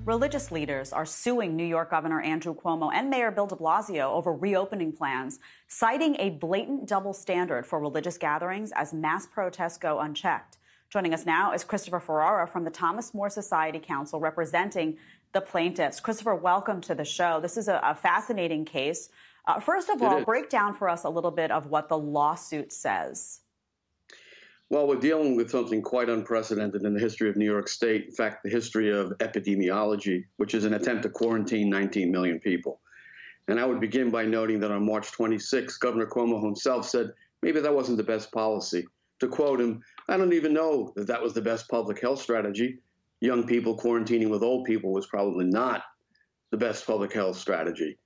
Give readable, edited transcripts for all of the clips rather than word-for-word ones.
Religious leaders are suing New York Governor Andrew Cuomo and Mayor Bill de Blasio over reopening plans, citing a blatant double standard for religious gatherings as mass protests go unchecked. Joining us now is Christopher Ferrara from the Thomas More Society Council representing the plaintiffs. Christopher, welcome to the show. This is a fascinating case. First of all, break down for us a little bit of what the lawsuit says. Well, we're dealing with something quite unprecedented in the history of New York State. In fact, the history of epidemiology, which is an attempt to quarantine 19 million people. And I would begin by noting that on March 26, Governor Cuomo himself said maybe that wasn't the best policy. To quote him, "I don't even know that that was the best public health strategy. Young people quarantining with old people was probably not the best public health strategy."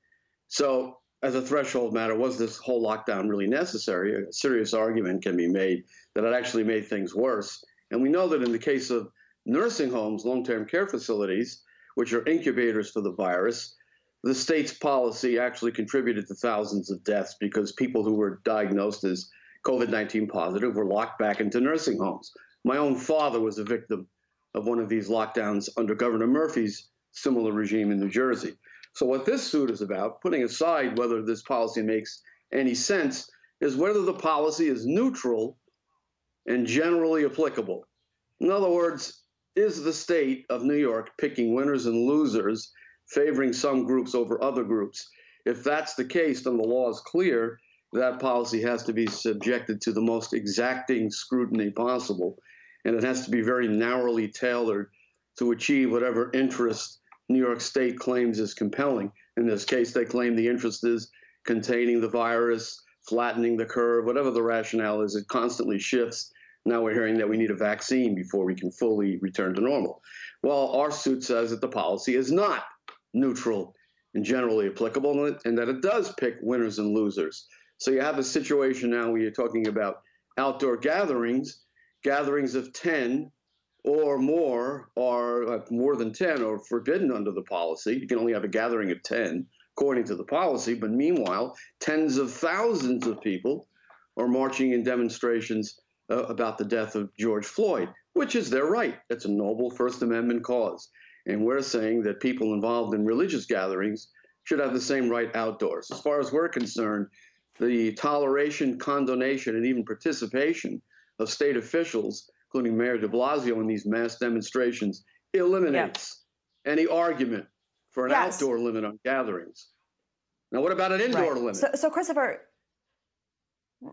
So as a threshold matter, was this whole lockdown really necessary? A serious argument can be made that it actually made things worse. And we know that in the case of nursing homes, long-term care facilities, which are incubators for the virus, the state's policy actually contributed to thousands of deaths because people who were diagnosed as COVID-19 positive were locked back into nursing homes. My own father was a victim of one of these lockdowns under Governor Murphy's similar regime in New Jersey. So what this suit is about, putting aside whether this policy makes any sense, is whether the policy is neutral and generally applicable. In other words, is the state of New York picking winners and losers, favoring some groups over other groups? If that's the case, then the law is clear. That policy has to be subjected to the most exacting scrutiny possible, and it has to be very narrowly tailored to achieve whatever interest New York State claims is compelling. In this case, they claim the interest is containing the virus, flattening the curve, whatever the rationale is, it constantly shifts. Now we're hearing that we need a vaccine before we can fully return to normal. Well, our suit says that the policy is not neutral and generally applicable, and that it does pick winners and losers. So you have a situation now where you're talking about outdoor gatherings of 10 or more, or more than 10 are forbidden under the policy. You can only have a gathering of 10 according to the policy, but meanwhile, tens of thousands of people are marching in demonstrations about the death of George Floyd, which is their right. It's a noble First Amendment cause. And we're saying that people involved in religious gatherings should have the same right outdoors. As far as we're concerned, the toleration, condonation, and even participation of state officials, including Mayor de Blasio, in these mass demonstrations, eliminates any argument for an outdoor limit on gatherings. Now, what about an indoor limit? So Christopher,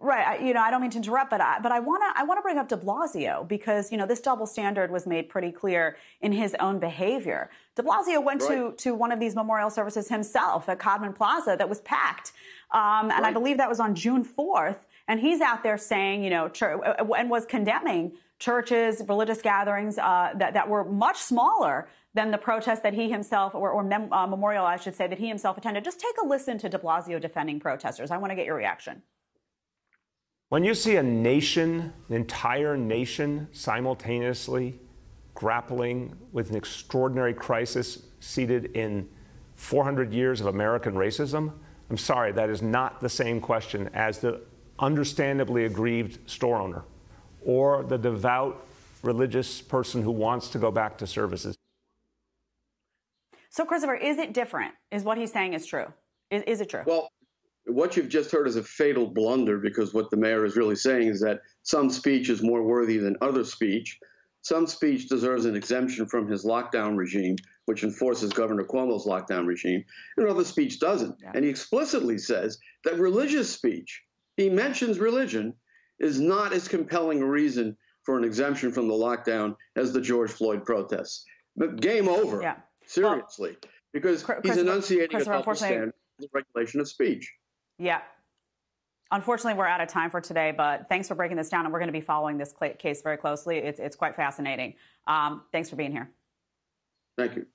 I don't mean to interrupt, but I want to bring up de Blasio because, this double standard was made pretty clear in his own behavior. De Blasio went to one of these memorial services himself at Codman Plaza that was packed. And I believe that was on June 4th. And he's out there saying, and was condemning churches, religious gatherings that were much smaller than the protest that he himself, or memorial, I should say, that he himself attended. Just take a listen to de Blasio defending protesters. I want to get your reaction. When you see a nation, an entire nation, simultaneously grappling with an extraordinary crisis seated in 400 years of American racism, I'm sorry, that is not the same question as the understandably aggrieved store owner or the devout religious person who wants to go back to services. So, Christopher, is it different? Is what he's saying is true? Is it true? Well, what you've just heard is a fatal blunder, because what the mayor is really saying is that some speech is more worthy than other speech. Some speech deserves an exemption from his lockdown regime, which enforces Governor Cuomo's lockdown regime, and other speech doesn't. And he explicitly says that religious speech, he mentions religion, is not as compelling a reason for an exemption from the lockdown as the George Floyd protests. But game over, seriously, because he's enunciating a double standard for the regulation of speech. Yeah. Unfortunately, we're out of time for today, but thanks for breaking this down, and we're going to be following this case very closely. It's quite fascinating. Thanks for being here. Thank you.